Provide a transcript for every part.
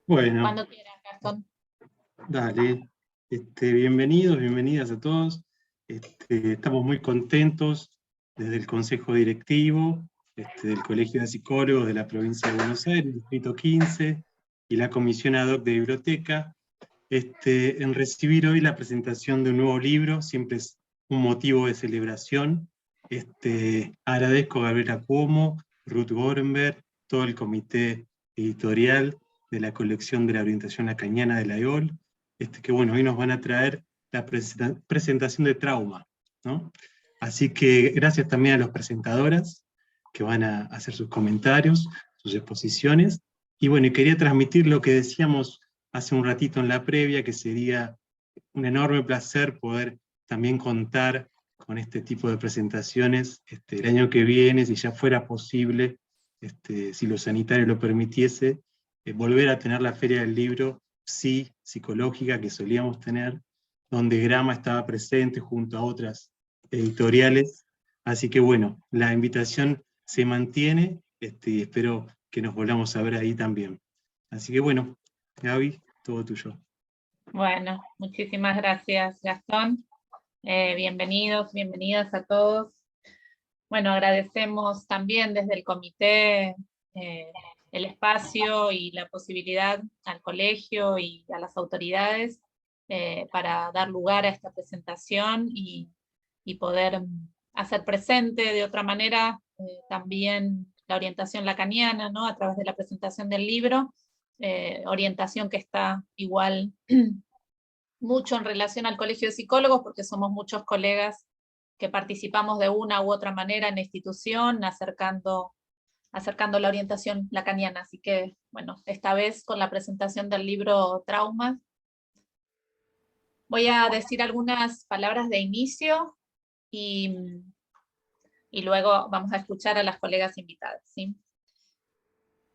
Bueno, Cuando quieras, Gastón. dale. Bienvenidos, bienvenidas a todos. Estamos muy contentos desde el Consejo Directivo, del Colegio de Psicólogos de la Provincia de Buenos Aires, Distrito 15, y la Comisión Ad Hoc de Biblioteca, en recibir hoy la presentación de un nuevo libro. Siempre es un motivo de celebración. Agradezco a Gabriela Cuomo, Ruth Gorenberg, todo el comité editorial de la colección de la orientación lacaniana de la EOL, que bueno, hoy nos van a traer la presentación de Trauma, ¿no? Así que gracias también a las presentadoras que van a hacer sus comentarios, sus exposiciones, y bueno, y quería transmitir lo que decíamos hace un ratito en la previa, que sería un enorme placer poder también contar con este tipo de presentaciones el año que viene, si ya fuera posible, si lo sanitario lo permitiese, volver a tener la Feria del Libro psicológica que solíamos tener, donde Grama estaba presente junto a otras editoriales. Así que bueno, la invitación se mantiene, y espero que nos volvamos a ver ahí también. Así que bueno, Gaby, todo tuyo. Bueno, muchísimas gracias, Gastón. Bienvenidos, bienvenidas a todos. Bueno, agradecemos también desde el comité el espacio y la posibilidad al colegio y a las autoridades para dar lugar a esta presentación y poder hacer presente de otra manera también la orientación lacaniana, ¿no? A través de la presentación del libro, orientación que está igual mucho en relación al Colegio de Psicólogos, porque somos muchos colegas que participamos de una u otra manera en la institución, acercando la orientación lacaniana. Así que, bueno, esta vez con la presentación del libro Trauma, voy a decir algunas palabras de inicio y luego vamos a escuchar a las colegas invitadas, ¿sí?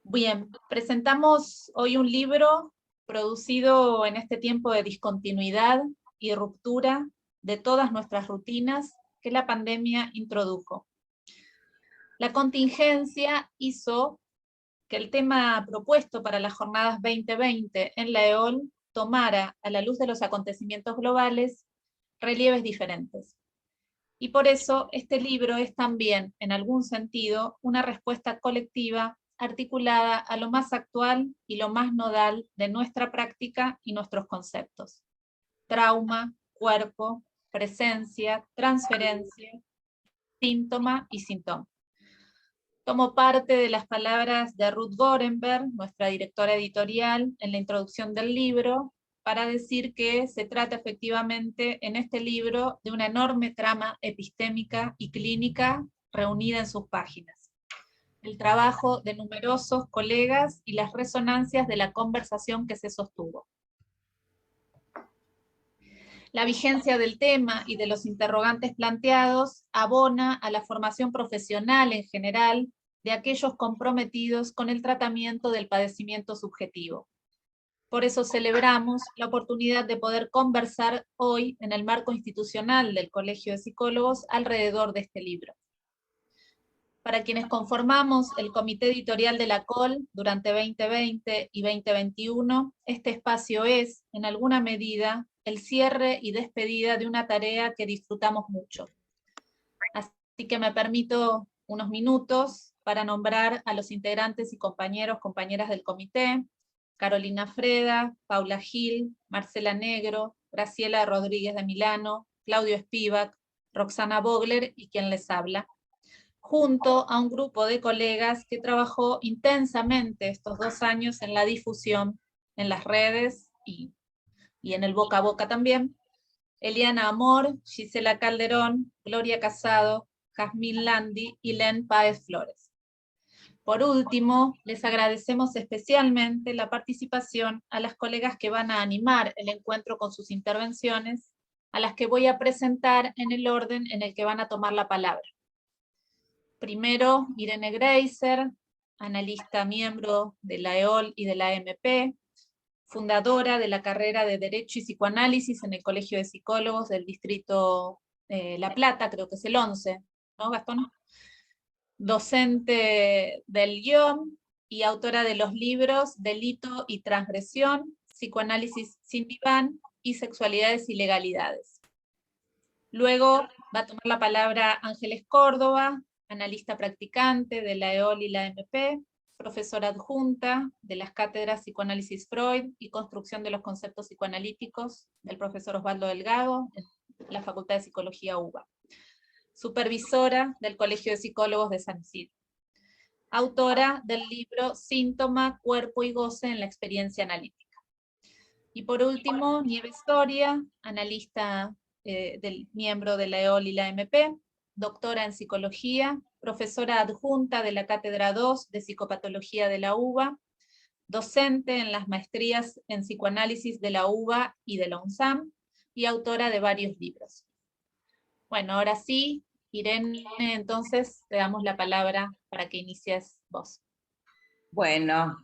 Bien, presentamos hoy un libro producido en este tiempo de discontinuidad y ruptura de todas nuestras rutinas que la pandemia introdujo. La contingencia hizo que el tema propuesto para las jornadas 2020 en la EOL tomara, a la luz de los acontecimientos globales, relieves diferentes. Y por eso este libro es también, en algún sentido, una respuesta colectiva articulada a lo más actual y lo más nodal de nuestra práctica y nuestros conceptos. Trauma, cuerpo, presencia, transferencia, síntoma y síntoma. Tomo parte de las palabras de Ruth Gorenberg, nuestra directora editorial, en la introducción del libro, para decir que se trata efectivamente en este libro de una enorme trama epistémica y clínica reunida en sus páginas. El trabajo de numerosos colegas y las resonancias de la conversación que se sostuvo. La vigencia del tema y de los interrogantes planteados abona a la formación profesional en general de aquellos comprometidos con el tratamiento del padecimiento subjetivo. Por eso celebramos la oportunidad de poder conversar hoy en el marco institucional del Colegio de Psicólogos alrededor de este libro. Para quienes conformamos el comité editorial de la COL durante 2020 y 2021, este espacio es, en alguna medida, el cierre y despedida de una tarea que disfrutamos mucho. Así que me permito unos minutos para nombrar a los integrantes y compañeras del comité: Carolina Freda, Paula Gil, Marcela Negro, Graciela Rodríguez de Milano, Claudio Spivak, Roxana Vogler y quien les habla, junto a un grupo de colegas que trabajó intensamente estos 2 años en la difusión en las redes y en el boca a boca también. Eliana Amor, Gisela Calderón, Gloria Casado, Jazmín Landi y Len Páez Flores. Por último, les agradecemos especialmente la participación a las colegas que van a animar el encuentro con sus intervenciones, a las que voy a presentar en el orden en el que van a tomar la palabra. Primero, Irene Greiser, analista miembro de la EOL y de la MP, fundadora de la carrera de Derecho y Psicoanálisis en el Colegio de Psicólogos del Distrito La Plata, creo que es el 11, ¿no, Gastón? Docente del guión, y autora de los libros Delito y Transgresión, Psicoanálisis sin diván y Sexualidades y Legalidades. Luego va a tomar la palabra Ángeles Córdoba, analista practicante de la EOL y la MP, profesora adjunta de las cátedras Psicoanálisis Freud y Construcción de los Conceptos Psicoanalíticos del profesor Osvaldo Delgado en la Facultad de Psicología UBA. Supervisora del Colegio de Psicólogos de San Isidro. Autora del libro Síntoma, Cuerpo y Goce en la Experiencia Analítica. Y por último, Nieves Soria, analista miembro de la EOL y la MP, doctora en Psicología, profesora adjunta de la Cátedra 2 de Psicopatología de la UBA, docente en las maestrías en Psicoanálisis de la UBA y de la UNSAM, y autora de varios libros. Bueno, ahora sí, Irene, entonces te damos la palabra para que inicies vos. Bueno,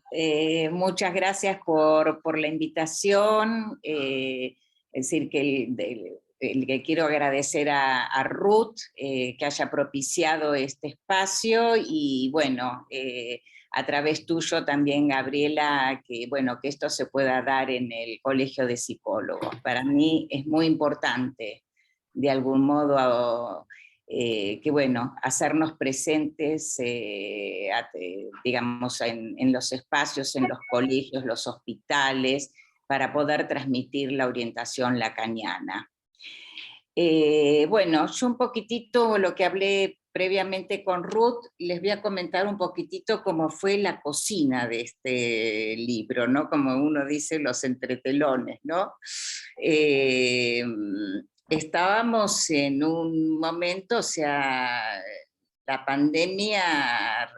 muchas gracias por la invitación. Es decir, que que quiero agradecer a Ruth que haya propiciado este espacio, y bueno, a través tuyo también, Gabriela, que bueno, que esto se pueda dar en el Colegio de Psicólogos. Para mí es muy importante, de algún modo, que bueno, hacernos presentes, digamos, en los espacios, en los colegios, los hospitales, para poder transmitir la orientación lacaniana. Bueno, yo un poquitito lo que hablé previamente con Ruth, les voy a comentar un poquitito cómo fue la cocina de este libro, ¿no? Como uno dice, los entretelones, ¿no? Estábamos en un momento, o sea, la pandemia,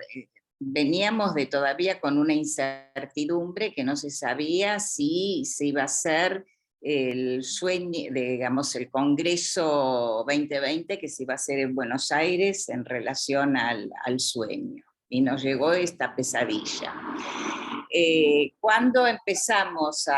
veníamos de todavía con una incertidumbre que no se sabía si se iba a hacer el sueño, digamos, el Congreso 2020 que se iba a hacer en Buenos Aires en relación al sueño. Y nos llegó esta pesadilla. Cuando empezamos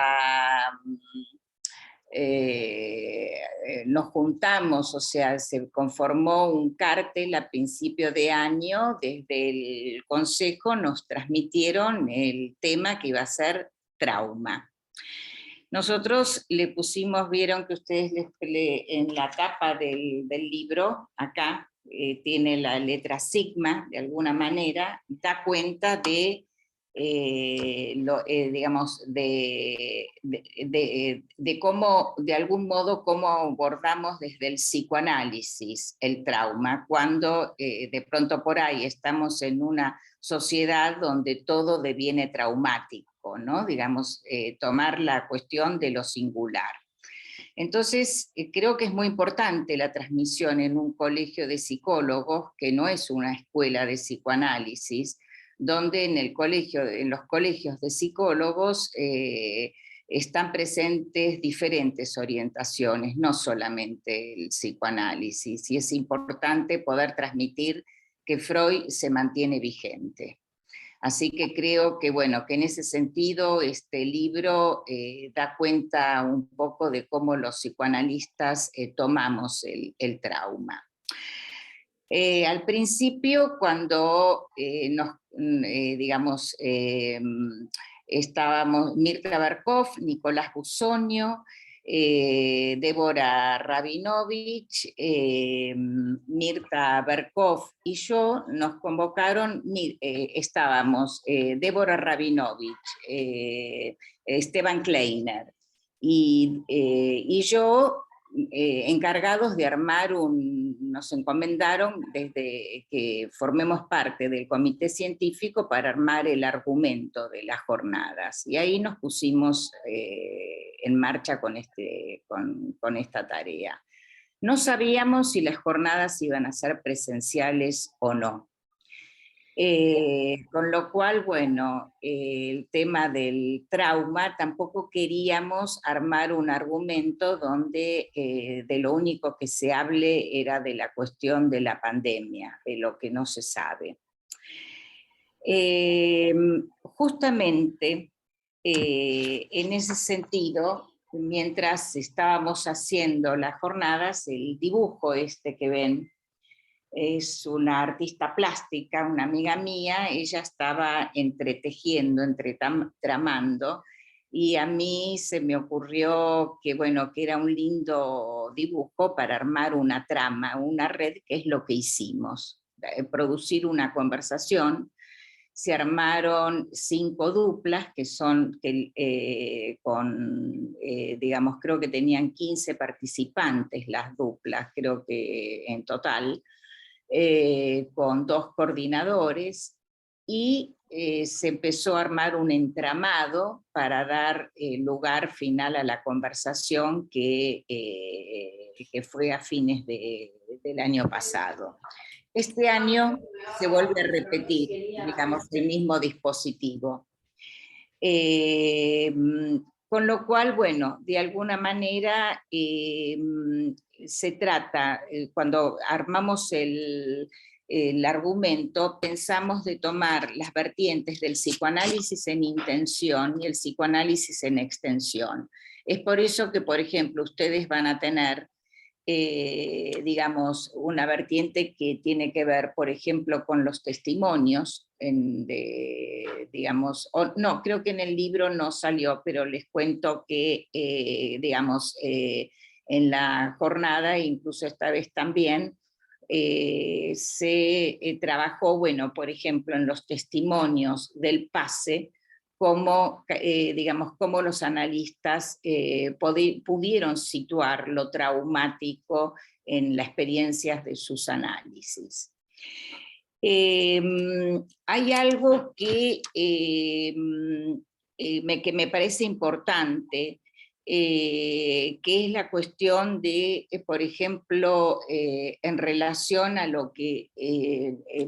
nos juntamos, o sea, se conformó un cártel a principio de año, desde el Consejo nos transmitieron el tema que iba a ser trauma. Nosotros le pusimos, vieron que ustedes en la tapa del libro, acá tiene la letra sigma, de alguna manera, da cuenta de, digamos, de cómo, de algún modo, cómo abordamos desde el psicoanálisis el trauma, cuando de pronto por ahí estamos en una sociedad donde todo deviene traumático, ¿no? Digamos, tomar la cuestión de lo singular. Entonces, creo que es muy importante la transmisión en un colegio de psicólogos, que no es una escuela de psicoanálisis, donde en los colegios de psicólogos están presentes diferentes orientaciones, no solamente el psicoanálisis, y es importante poder transmitir que Freud se mantiene vigente. Así que creo que, bueno, que en ese sentido este libro da cuenta un poco de cómo los psicoanalistas tomamos el trauma. Al principio, cuando digamos, estábamos Mirta Berkov, Nicolás Busonio, Débora Rabinovich, Mirta Berkov y yo, nos convocaron, estábamos Débora Rabinovich, Esteban Kleiner y yo, encargados de armar nos encomendaron desde que formemos parte del comité científico para armar el argumento de las jornadas. Y ahí nos pusimos en marcha con esta tarea. No sabíamos si las jornadas iban a ser presenciales o no. Con lo cual, bueno, el tema del trauma, tampoco queríamos armar un argumento donde de lo único que se hable era de la cuestión de la pandemia, de lo que no se sabe. Justamente en ese sentido, mientras estábamos haciendo las jornadas, el dibujo este que ven, es una artista plástica, una amiga mía. Ella estaba entretejiendo, tramando, y a mí se me ocurrió que, bueno, que era un lindo dibujo para armar una trama, una red, que es lo que hicimos, producir una conversación. Se armaron 5 duplas, que son, digamos, creo que tenían 15 participantes las duplas, creo que en total, con 2 coordinadores, y se empezó a armar un entramado para dar lugar final a la conversación que fue a fines del año pasado. Este año se vuelve a repetir, digamos, el mismo dispositivo. Con lo cual, bueno, de alguna manera se trata, cuando armamos el argumento, pensamos de tomar las vertientes del psicoanálisis en intención y el psicoanálisis en extensión. Es por eso que, por ejemplo, ustedes van a tener digamos, una vertiente que tiene que ver, por ejemplo, con los testimonios, digamos, no, creo que en el libro no salió, pero les cuento que, digamos, en la jornada, incluso esta vez también, se trabajó, bueno, por ejemplo, en los testimonios del pase, cómo, digamos, cómo los analistas pudieron situar lo traumático en las experiencias de sus análisis. Hay algo que me parece importante, que es la cuestión de, por ejemplo, en relación a lo que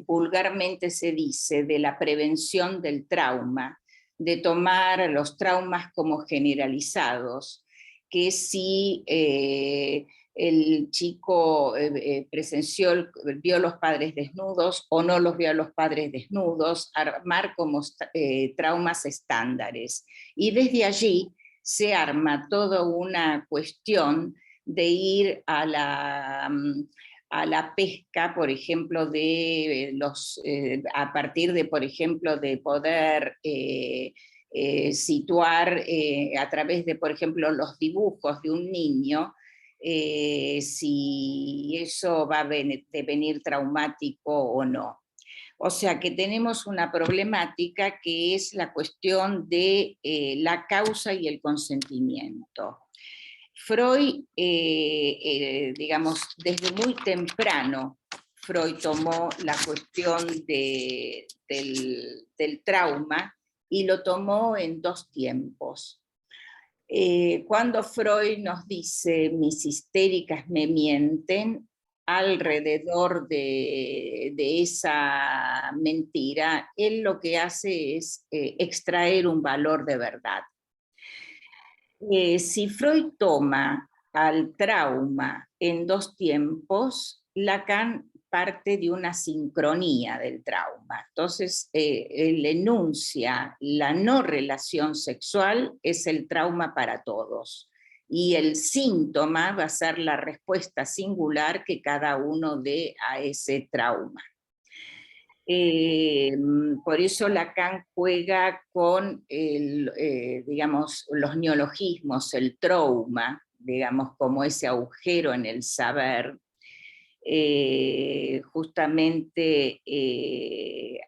vulgarmente se dice de la prevención del trauma, de tomar los traumas como generalizados, que si el chico presenció, vio a los padres desnudos o no los vio a los padres desnudos, armar como traumas estándares. Y desde allí se arma toda una cuestión de ir a la pesca, por ejemplo, a partir de, por ejemplo, de poder situar a través de, por ejemplo, los dibujos de un niño, si eso va a devenir traumático o no. O sea que tenemos una problemática que es la cuestión de la causa y el consentimiento. Freud, digamos, desde muy temprano, Freud tomó la cuestión del trauma y lo tomó en 2 tiempos. Cuando Freud nos dice mis histéricas me mienten, alrededor de esa mentira, él lo que hace es extraer un valor de verdad. Si Freud toma al trauma en 2 tiempos, Lacan parte de una sincronía del trauma. Entonces, él enuncia la no relación sexual es el trauma para todos. Y el síntoma va a ser la respuesta singular que cada uno dé a ese trauma. Por eso Lacan juega con digamos, los neologismos, el trauma, digamos, como ese agujero en el saber. Justamente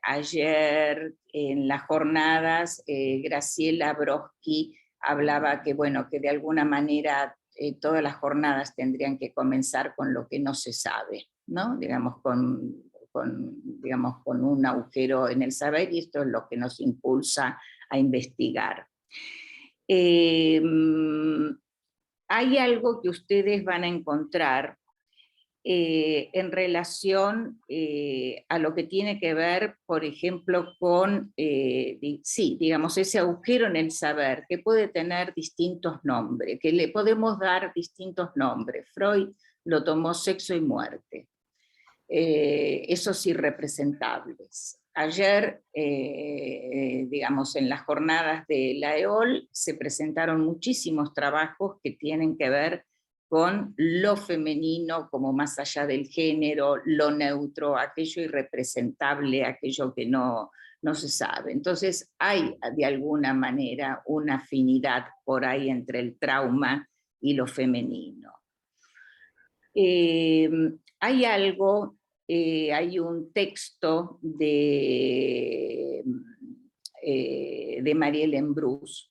ayer en las jornadas, Graciela Brodsky hablaba que, bueno, que de alguna manera todas las jornadas tendrían que comenzar con lo que no se sabe, ¿no? Digamos, digamos, con un agujero en el saber, y esto es lo que nos impulsa a investigar. Hay algo que ustedes van a encontrar en relación a lo que tiene que ver, por ejemplo, con, sí, digamos, ese agujero en el saber, que puede tener distintos nombres, que le podemos dar distintos nombres. Freud lo tomó sexo y muerte. Esos irrepresentables. Ayer, digamos, en las jornadas de la EOL se presentaron muchísimos trabajos que tienen que ver con lo femenino como más allá del género, lo neutro, aquello irrepresentable, aquello que no se sabe. Entonces hay de alguna manera una afinidad por ahí entre el trauma y lo femenino. Hay algo, hay un texto de Marie-Hélène Bruce,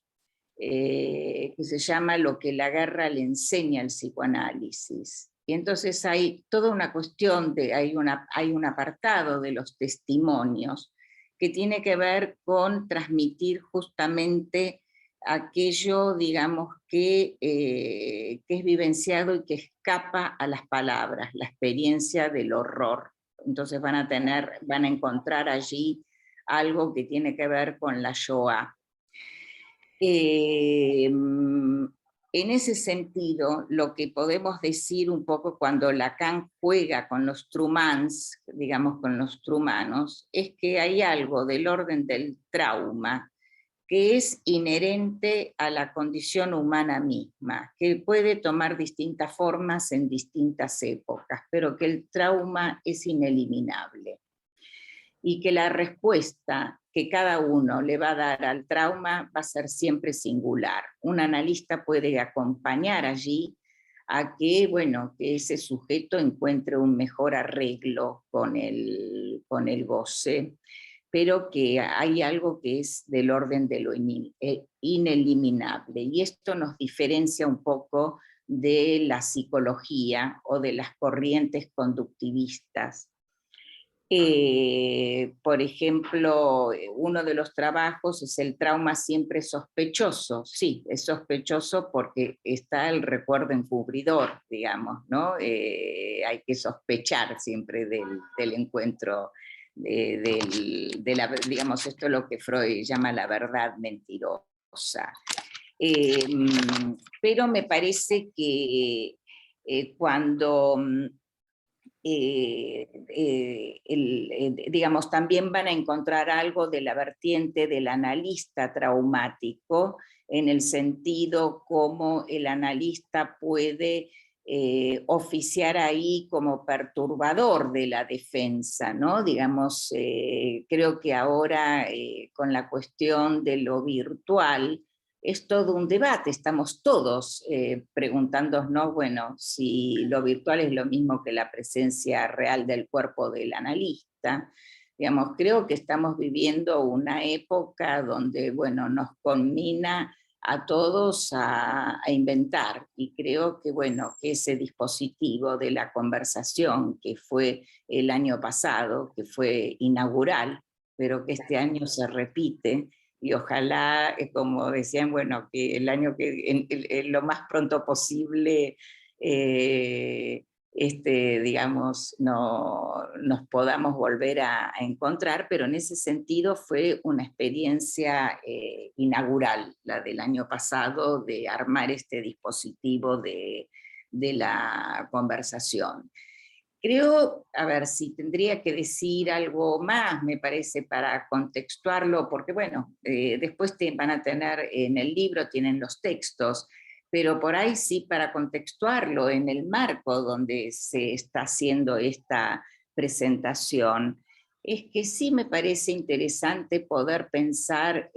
que se llama Lo que la guerra le enseña al psicoanálisis. Y entonces hay toda una cuestión, hay un apartado de los testimonios que tiene que ver con transmitir justamente aquello, digamos, que es vivenciado y que escapa a las palabras, la experiencia del horror. Entonces van a encontrar allí algo que tiene que ver con la Shoah. En ese sentido, lo que podemos decir un poco cuando Lacan juega con los trumans, digamos con los trumanos, es que hay algo del orden del trauma que es inherente a la condición humana misma, que puede tomar distintas formas en distintas épocas, pero que el trauma es ineliminable. Y que la respuesta que cada uno le va a dar al trauma va a ser siempre singular. Un analista puede acompañar allí a que, bueno, que ese sujeto encuentre un mejor arreglo con el goce, pero que hay algo que es del orden de lo ineliminable. Y esto nos diferencia un poco de la psicología o de las corrientes conductivistas. Por ejemplo, uno de los trabajos es el trauma siempre sospechoso. Sí, es sospechoso porque está el recuerdo encubridor, digamos, ¿no? Hay que sospechar siempre del encuentro, digamos, esto es lo que Freud llama la verdad mentirosa. Pero me parece que cuando... digamos, también van a encontrar algo de la vertiente del analista traumático, en el sentido como el analista puede oficiar ahí como perturbador de la defensa, ¿no? Digamos, creo que ahora con la cuestión de lo virtual, es todo un debate, estamos todos preguntándonos, bueno, si lo virtual es lo mismo que la presencia real del cuerpo del analista. Digamos, creo que estamos viviendo una época donde, bueno, nos conmina a todos a inventar, y creo que, bueno, que ese dispositivo de la conversación que fue el año pasado, que fue inaugural, pero que este año se repite, y ojalá, como decían, bueno, que el año que lo más pronto posible, digamos, nos podamos volver a encontrar, pero en ese sentido fue una experiencia inaugural, la del año pasado, de armar este dispositivo de la conversación. Creo, a ver, si tendría que decir algo más, me parece, para contextuarlo, porque bueno, después van a tener en el libro, tienen los textos, pero por ahí sí para contextuarlo en el marco donde se está haciendo esta presentación, es que sí me parece interesante poder pensar,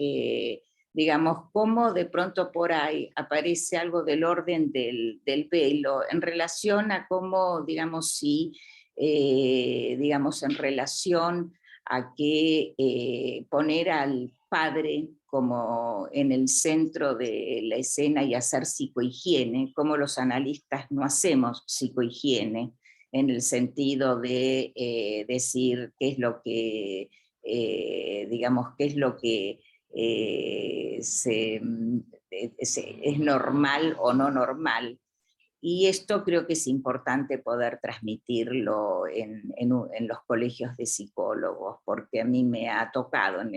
digamos, cómo de pronto por ahí aparece algo del orden del velo en relación a cómo, digamos, sí, digamos, en relación a que poner al padre como en el centro de la escena y hacer psicohigiene, como los analistas no hacemos psicohigiene, en el sentido de decir qué es lo que, digamos, qué es lo que es normal o no normal. Y esto creo que es importante poder transmitirlo en los colegios de psicólogos, porque a mí me ha tocado en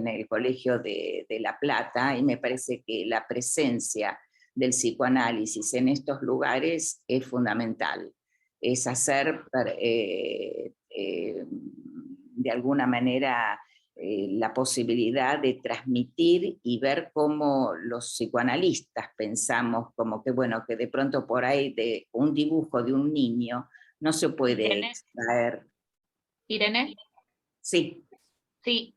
el Colegio de La Plata, y me parece que la presencia del psicoanálisis en estos lugares es fundamental. Es hacer, de alguna manera, la posibilidad de transmitir y ver cómo los psicoanalistas pensamos, como que bueno, que de pronto por ahí de un dibujo de un niño no se puede Irene, extraer. Irene, Sí, sí,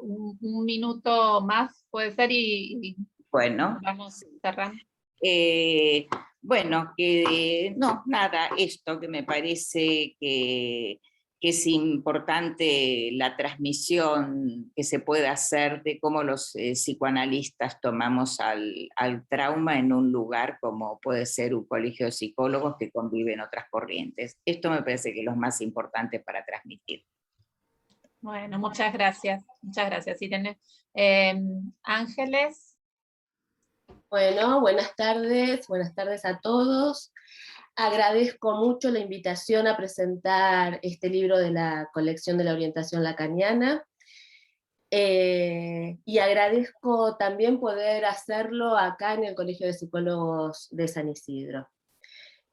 un minuto más puede ser y bueno. vamos cerrando. Bueno, que no, nada, esto que me parece que es importante la transmisión que se puede hacer de cómo los psicoanalistas tomamos al trauma en un lugar como puede ser un colegio de psicólogos que conviven otras corrientes. Esto me parece que es lo más importante para transmitir. Bueno, muchas gracias, Irene. Ángeles. Bueno, buenas tardes a todos. Agradezco mucho la invitación a presentar este libro de la colección de la orientación lacaniana. Y agradezco también poder hacerlo acá en el Colegio de Psicólogos de San Isidro.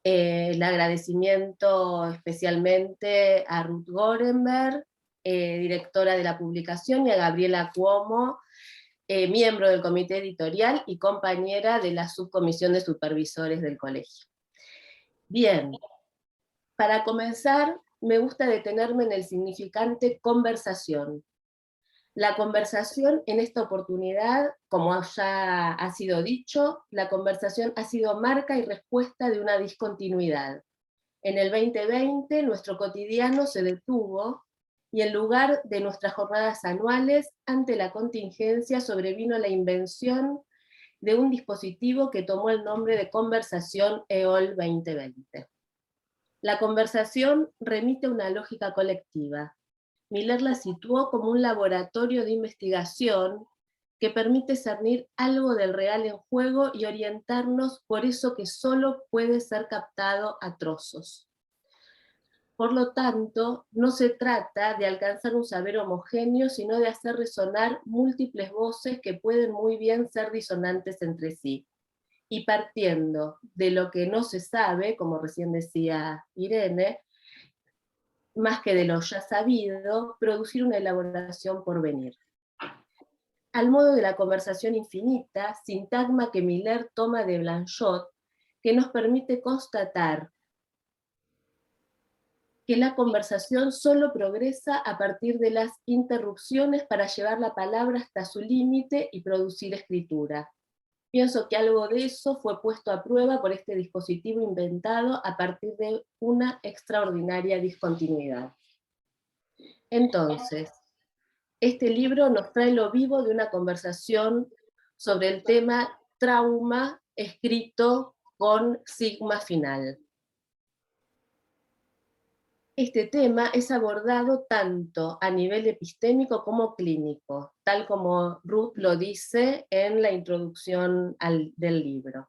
El agradecimiento especialmente a Ruth Gorenberg, directora de la publicación, y a Gabriela Cuomo, miembro del comité editorial y compañera de la subcomisión de supervisores del colegio. Bien, para comenzar, me gusta detenerme en el significante conversación. La conversación en esta oportunidad, como ya ha sido dicho, la conversación ha sido marca y respuesta de una discontinuidad. En el 2020 nuestro cotidiano se detuvo y en lugar de nuestras jornadas anuales, ante la contingencia sobrevino la invención de un dispositivo que tomó el nombre de Conversación EOL 2020. La conversación remite a una lógica colectiva. Miller la situó como un laboratorio de investigación que permite discernir algo del real en juego y orientarnos por eso que solo puede ser captado a trozos. Por lo tanto, no se trata de alcanzar un saber homogéneo, sino de hacer resonar múltiples voces que pueden muy bien ser disonantes entre sí. Y partiendo de lo que no se sabe, como recién decía Irene, más que de lo ya sabido, producir una elaboración por venir. Al modo de la conversación infinita, sintagma que Miller toma de Blanchot, que nos permite constatar que la conversación solo progresa a partir de las interrupciones para llevar la palabra hasta su límite y producir escritura. Pienso que algo de eso fue puesto a prueba por este dispositivo inventado a partir de una extraordinaria discontinuidad. Entonces, este libro nos trae lo vivo de una conversación sobre el tema trauma escrito con sigma final. Este tema es abordado tanto a nivel epistémico como clínico, tal como Ruth lo dice en la introducción del libro.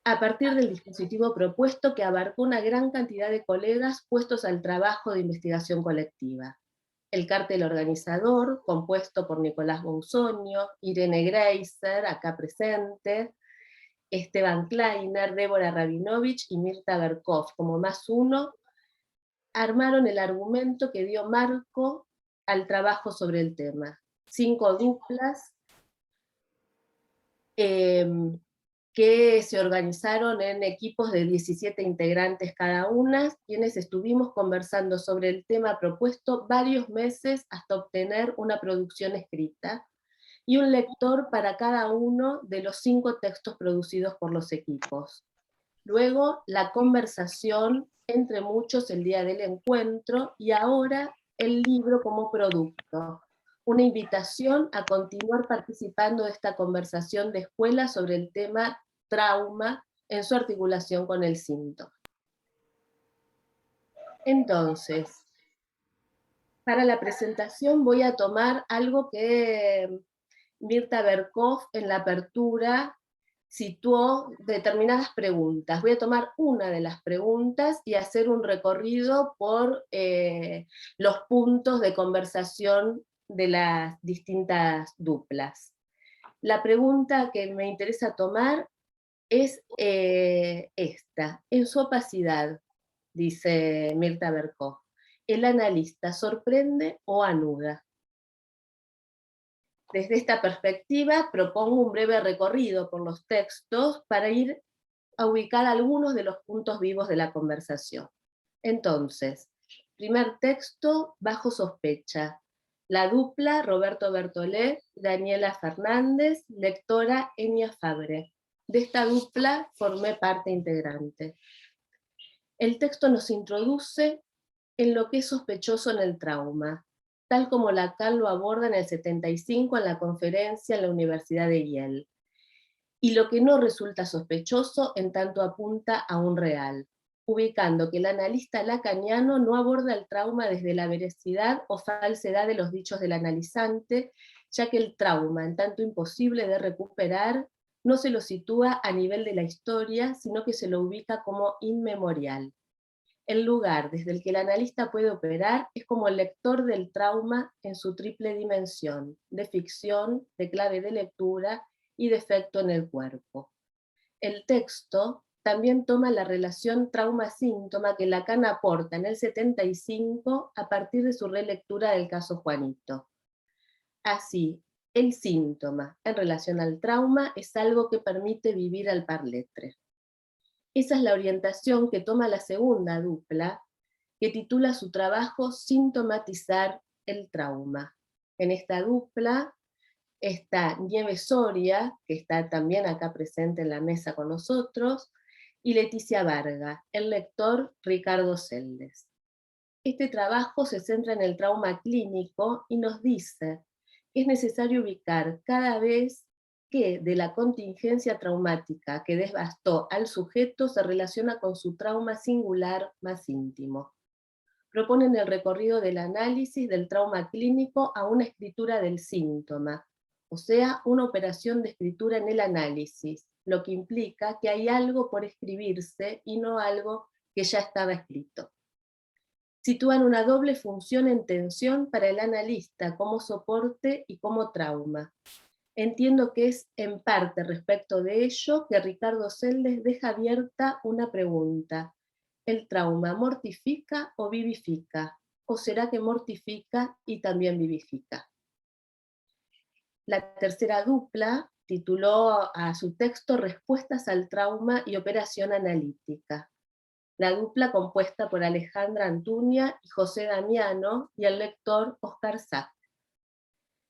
A partir del dispositivo propuesto que abarcó una gran cantidad de colegas puestos al trabajo de investigación colectiva. El cartel organizador, compuesto por Nicolás Bonzonio, Irene Greiser, acá presente, Esteban Kleiner, Débora Rabinovich y Mirta Berkov, como más uno, armaron el argumento que dio marco al trabajo sobre el tema. 5 duplas que se organizaron en equipos de 17 integrantes cada una, quienes estuvimos conversando sobre el tema propuesto varios meses hasta obtener una producción escrita y un lector para cada uno de los 5 textos producidos por los equipos. Luego, la conversación entre muchos el día del encuentro, y ahora el libro como producto. Una invitación a continuar participando de esta conversación de escuela sobre el tema trauma en su articulación con el síntoma. Entonces, para la presentación voy a tomar algo que Mirta Berkov en la apertura situó determinadas preguntas. Voy a tomar una de las preguntas y hacer un recorrido por los puntos de conversación de las distintas duplas. La pregunta que me interesa tomar es esta. En su opacidad, dice Mirta Berkov, ¿el analista sorprende o anuda? Desde esta perspectiva propongo un breve recorrido por los textos para ir a ubicar algunos de los puntos vivos de la conversación. Entonces, primer texto, Bajo sospecha. La dupla, Roberto Bertolé, Daniela Fernández, lectora Enia Fabre. De esta dupla formé parte integrante. El texto nos introduce en lo que es sospechoso en el trauma, tal como Lacan lo aborda en el 75 en la conferencia en la Universidad de Yale, y lo que no resulta sospechoso en tanto apunta a un real, ubicando que el analista lacaniano no aborda el trauma desde la veracidad o falsedad de los dichos del analizante, ya que el trauma, en tanto imposible de recuperar, no se lo sitúa a nivel de la historia, sino que se lo ubica como inmemorial. El lugar desde el que el analista puede operar es como el lector del trauma en su triple dimensión, de ficción, de clave de lectura y de efecto en el cuerpo. El texto también toma la relación trauma-síntoma que Lacan aporta en el 75 a partir de su relectura del caso Juanito. Así, el síntoma en relación al trauma es algo que permite vivir al parletre. Esa es la orientación que toma la segunda dupla, que titula su trabajo Sintomatizar el trauma. En esta dupla está Nieves Soria, que está también acá presente en la mesa con nosotros, y Leticia Varga, el lector Ricardo Celdes. Este trabajo se centra en el trauma clínico y nos dice que es necesario ubicar cada vez que de la contingencia traumática que devastó al sujeto se relaciona con su trauma singular más íntimo. Proponen el recorrido del análisis del trauma clínico a una escritura del síntoma, o sea, una operación de escritura en el análisis, lo que implica que hay algo por escribirse y no algo que ya estaba escrito. Sitúan una doble función en tensión para el analista como soporte y como trauma. Entiendo que es en parte respecto de ello que Ricardo Celdes deja abierta una pregunta. ¿El trauma mortifica o vivifica? ¿O será que mortifica y también vivifica? La tercera dupla tituló a su texto Respuestas al trauma y operación analítica. La dupla compuesta por Alejandra Antuña y José Damiano y el lector Oscar Sack.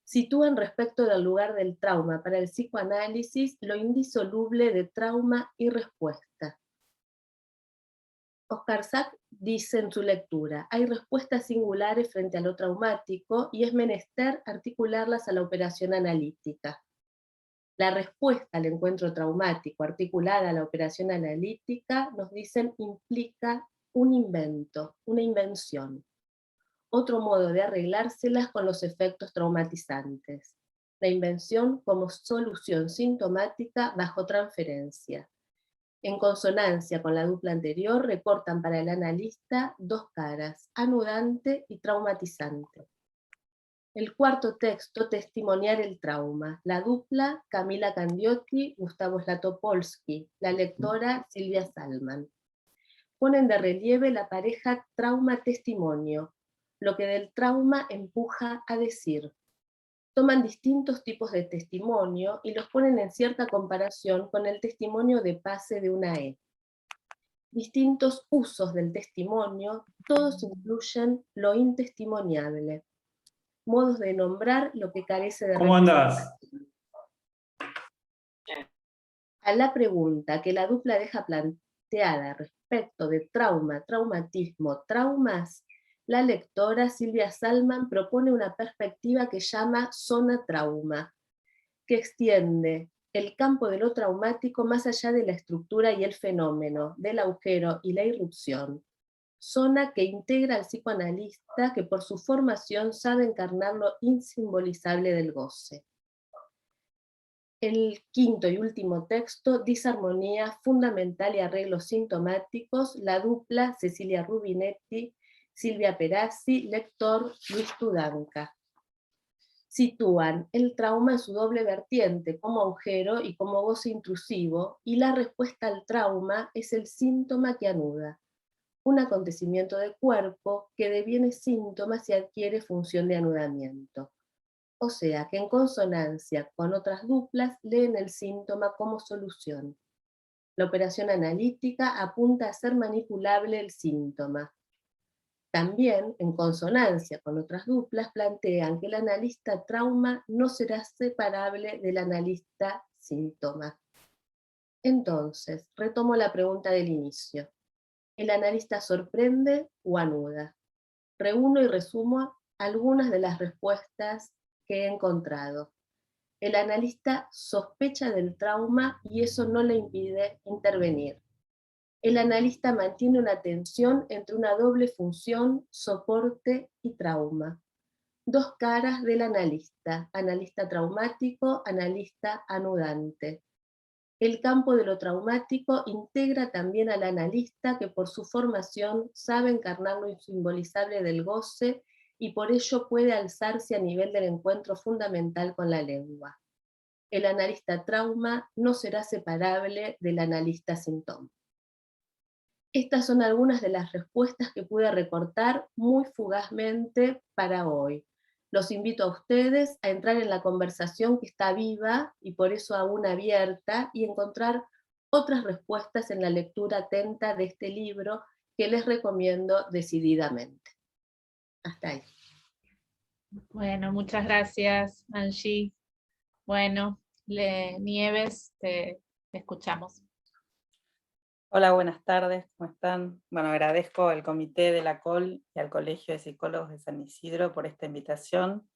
Sitúan respecto del lugar del trauma para el psicoanálisis lo indisoluble de trauma y respuesta. Oscar Sack dice en su lectura, hay respuestas singulares frente a lo traumático y es menester articularlas a la operación analítica. La respuesta al encuentro traumático articulada a la operación analítica, nos dicen, implica un invento, una invención. Otro modo de arreglárselas con los efectos traumatizantes. La invención como solución sintomática bajo transferencia. En consonancia con la dupla anterior, recortan para el analista dos caras, anudante y traumatizante. El cuarto texto, Testimoniar el trauma. La dupla, Camila Candiotti, Gustavo Zlatopolsky. La lectora, Silvia Salman. Ponen de relieve la pareja trauma-testimonio, lo que del trauma empuja a decir. Toman distintos tipos de testimonio y los ponen en cierta comparación con el testimonio de pase de una E. Distintos usos del testimonio, todos incluyen lo intestimoniable. Modos de nombrar lo que carece de... ¿Cómo andás? A la pregunta que la dupla deja planteada respecto de trauma, traumatismo, traumas, la lectora Silvia Salman propone una perspectiva que llama zona trauma, que extiende el campo de lo traumático más allá de la estructura y el fenómeno, del agujero y la irrupción. Zona que integra al psicoanalista que por su formación sabe encarnar lo insimbolizable del goce. El quinto y último texto, Disarmonía fundamental y arreglos sintomáticos, la dupla Cecilia Rubinetti, Silvia Perazzi, lector Luis Tudanca. Sitúan el trauma en su doble vertiente, como agujero y como goce intrusivo, y la respuesta al trauma es el síntoma que anuda, un acontecimiento de cuerpo que deviene síntoma si adquiere función de anudamiento. O sea que en consonancia con otras duplas leen el síntoma como solución. La operación analítica apunta a hacer manipulable el síntoma. También, en consonancia con otras duplas, plantean que el analista trauma no será separable del analista síntoma. Entonces, retomo la pregunta del inicio. ¿El analista sorprende o anuda? Reúno y resumo algunas de las respuestas que he encontrado. El analista sospecha del trauma y eso no le impide intervenir. El analista mantiene una tensión entre una doble función, soporte y trauma. Dos caras del analista, analista traumático, analista anudante. El campo de lo traumático integra también al analista que por su formación sabe encarnar lo insimbolizable del goce y por ello puede alzarse a nivel del encuentro fundamental con la lengua. El analista trauma no será separable del analista síntoma. Estas son algunas de las respuestas que pude recortar muy fugazmente para hoy. Los invito a ustedes a entrar en la conversación que está viva y por eso aún abierta y encontrar otras respuestas en la lectura atenta de este libro que les recomiendo decididamente. Hasta ahí. Bueno, muchas gracias, Angie. Bueno, Nieves, te escuchamos. Hola, buenas tardes, ¿cómo están? Bueno, agradezco al Comité de la COL y al Colegio de Psicólogos de San Isidro por esta invitación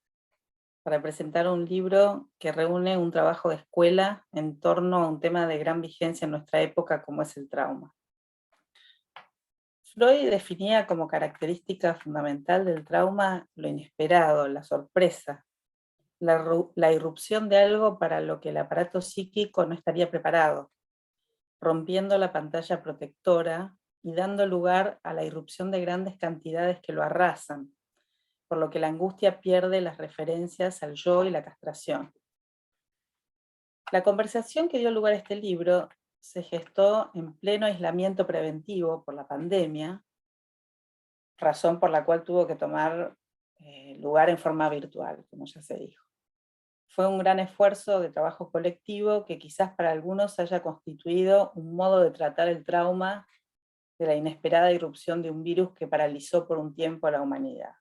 para presentar un libro que reúne un trabajo de escuela en torno a un tema de gran vigencia en nuestra época como es el trauma. Freud definía como característica fundamental del trauma lo inesperado, la sorpresa, la irrupción de algo para lo que el aparato psíquico no estaría preparado, rompiendo la pantalla protectora y dando lugar a la irrupción de grandes cantidades que lo arrasan, por lo que la angustia pierde las referencias al yo y la castración. La conversación que dio lugar a este libro se gestó en pleno aislamiento preventivo por la pandemia, razón por la cual tuvo que tomar lugar en forma virtual, como ya se dijo. Fue un gran esfuerzo de trabajo colectivo que quizás para algunos haya constituido un modo de tratar el trauma de la inesperada irrupción de un virus que paralizó por un tiempo a la humanidad.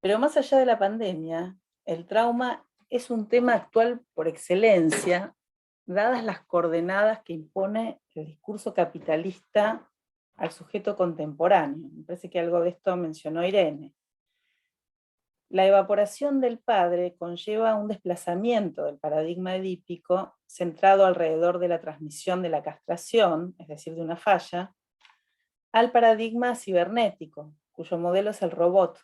Pero más allá de la pandemia, el trauma es un tema actual por excelencia, dadas las coordenadas que impone el discurso capitalista al sujeto contemporáneo. Me parece que algo de esto mencionó Irene. La evaporación del padre conlleva un desplazamiento del paradigma edípico centrado alrededor de la transmisión de la castración, es decir, de una falla, al paradigma cibernético, cuyo modelo es el robot,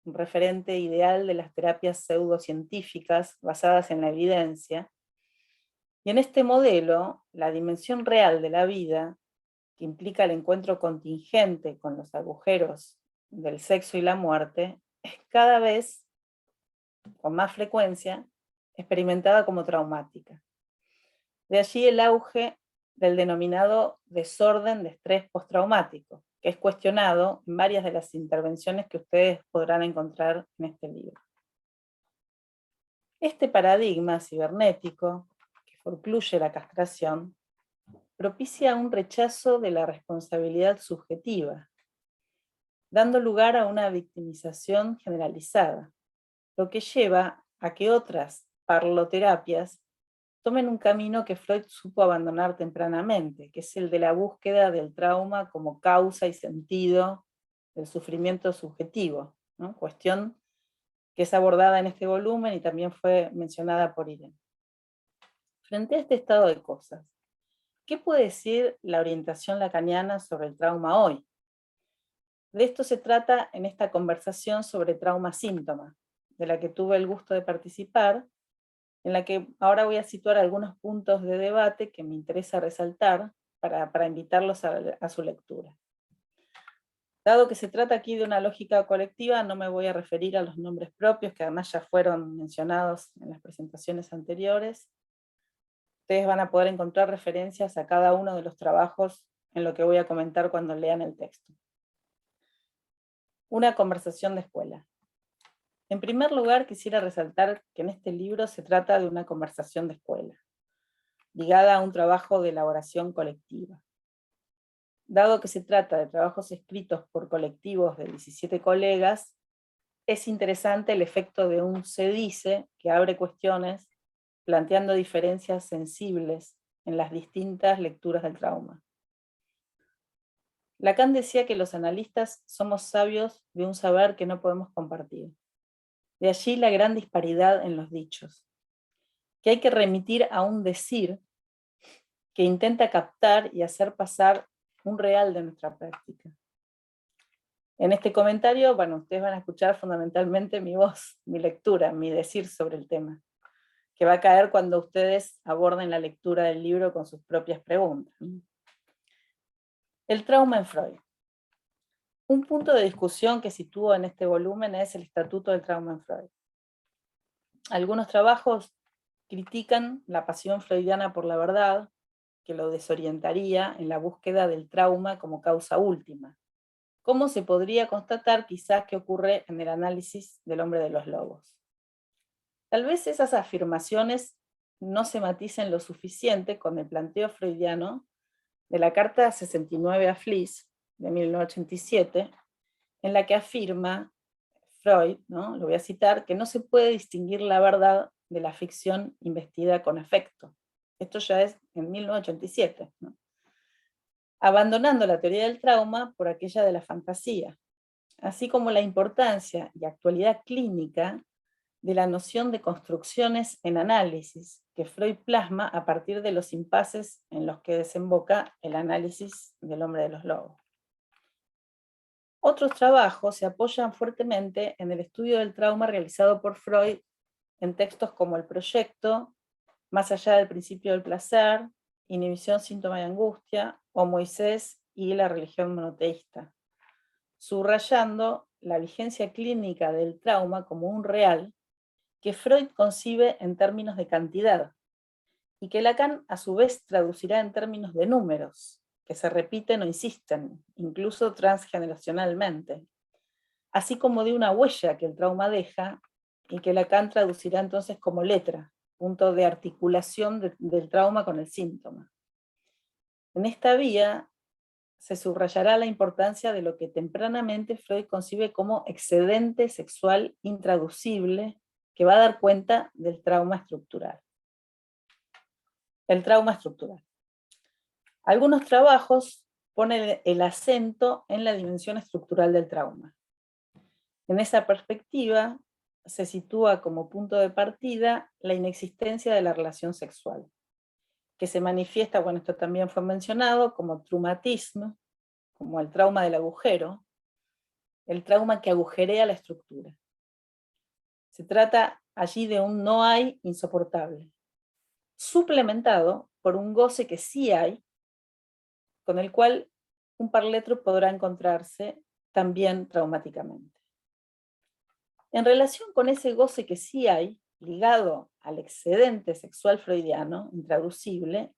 un referente ideal de las terapias pseudocientíficas basadas en la evidencia. Y en este modelo, la dimensión real de la vida, que implica el encuentro contingente con los agujeros del sexo y la muerte, es cada vez, con más frecuencia, experimentada como traumática. De allí el auge del denominado desorden de estrés postraumático, que es cuestionado en varias de las intervenciones que ustedes podrán encontrar en este libro. Este paradigma cibernético, que forcluye la castración, propicia un rechazo de la responsabilidad subjetiva, dando lugar a una victimización generalizada, lo que lleva a que otras parloterapias tomen un camino que Freud supo abandonar tempranamente, que es el de la búsqueda del trauma como causa y sentido del sufrimiento subjetivo, ¿no? Cuestión que es abordada en este volumen y también fue mencionada por Irene. Frente a este estado de cosas, ¿qué puede decir la orientación lacaniana sobre el trauma hoy? De esto se trata en esta conversación sobre trauma-síntoma, de la que tuve el gusto de participar, en la que ahora voy a situar algunos puntos de debate que me interesa resaltar para invitarlos a su lectura. Dado que se trata aquí de una lógica colectiva, no me voy a referir a los nombres propios, que además ya fueron mencionados en las presentaciones anteriores. Ustedes van a poder encontrar referencias a cada uno de los trabajos en lo que voy a comentar cuando lean el texto. Una conversación de escuela. En primer lugar, quisiera resaltar que en este libro se trata de una conversación de escuela, ligada a un trabajo de elaboración colectiva. Dado que se trata de trabajos escritos por colectivos de 17 colegas, es interesante el efecto de un se dice que abre cuestiones, planteando diferencias sensibles en las distintas lecturas del trauma. Lacan decía que los analistas somos sabios de un saber que no podemos compartir. De allí la gran disparidad en los dichos, que hay que remitir a un decir que intenta captar y hacer pasar un real de nuestra práctica. En este comentario, bueno, ustedes van a escuchar fundamentalmente mi voz, mi lectura, mi decir sobre el tema, que va a caer cuando ustedes aborden la lectura del libro con sus propias preguntas. El trauma en Freud. Un punto de discusión que sitúo en este volumen es el estatuto del trauma en Freud. Algunos trabajos critican la pasión freudiana por la verdad, que lo desorientaría en la búsqueda del trauma como causa última, como se podría constatar quizás que ocurre en el análisis del hombre de los lobos. Tal vez esas afirmaciones no se maticen lo suficiente con el planteo freudiano de la carta 69 a Fliess, de 1987, en la que afirma Freud, ¿no? Lo voy a citar, que no se puede distinguir la verdad de la ficción investida con afecto. Esto ya es en 1987, ¿no? Abandonando la teoría del trauma por aquella de la fantasía, así como la importancia y actualidad clínica de la noción de construcciones en análisis que Freud plasma a partir de los impases en los que desemboca el análisis del hombre de los lobos. Otros trabajos se apoyan fuertemente en el estudio del trauma realizado por Freud en textos como El Proyecto, Más allá del principio del placer, Inhibición, síntoma y angustia, o Moisés y la religión monoteísta, subrayando la vigencia clínica del trauma como un real que Freud concibe en términos de cantidad y que Lacan a su vez traducirá en términos de números, que se repiten o insisten, incluso transgeneracionalmente, así como de una huella que el trauma deja y que Lacan traducirá entonces como letra, punto de articulación del trauma con el síntoma. En esta vía se subrayará la importancia de lo que tempranamente Freud concibe como excedente sexual intraducible que va a dar cuenta del trauma estructural. El trauma estructural. Algunos trabajos ponen el acento en la dimensión estructural del trauma. En esa perspectiva se sitúa como punto de partida la inexistencia de la relación sexual, que se manifiesta, bueno, esto también fue mencionado, como traumatismo, como el trauma del agujero, el trauma que agujerea la estructura. Se trata allí de un no hay insoportable, suplementado por un goce que sí hay, con el cual un parletro podrá encontrarse también traumáticamente. En relación con ese goce que sí hay, ligado al excedente sexual freudiano, intraducible,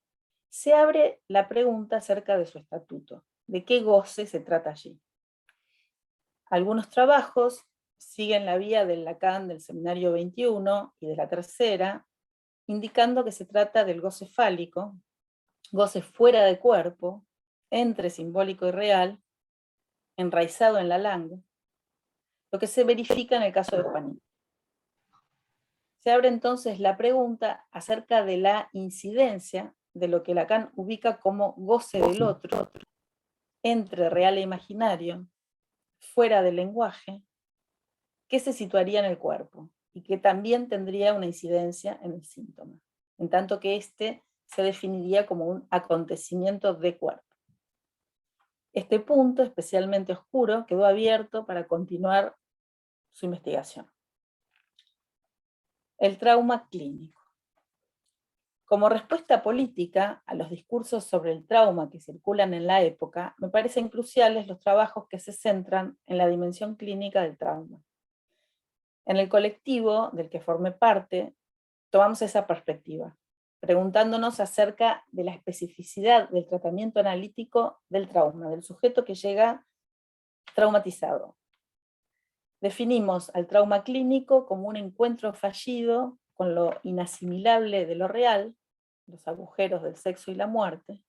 se abre la pregunta acerca de su estatuto, de qué goce se trata allí. Algunos trabajos siguen la vía del Lacan del Seminario 21 y de la Tercera, indicando que se trata del goce fálico, goce fuera de cuerpo, entre simbólico y real, enraizado en la langue, lo que se verifica en el caso de Juanita. Se abre entonces la pregunta acerca de la incidencia de lo que Lacan ubica como goce del otro, entre real e imaginario, fuera del lenguaje, que se situaría en el cuerpo y que también tendría una incidencia en el síntoma, en tanto que éste se definiría como un acontecimiento de cuerpo. Este punto, especialmente oscuro, quedó abierto para continuar su investigación. El trauma clínico. Como respuesta política a los discursos sobre el trauma que circulan en la época, me parecen cruciales los trabajos que se centran en la dimensión clínica del trauma. En el colectivo del que formé parte, tomamos esa perspectiva, preguntándonos acerca de la especificidad del tratamiento analítico del trauma, del sujeto que llega traumatizado. Definimos al trauma clínico como un encuentro fallido con lo inasimilable de lo real, los agujeros del sexo y la muerte,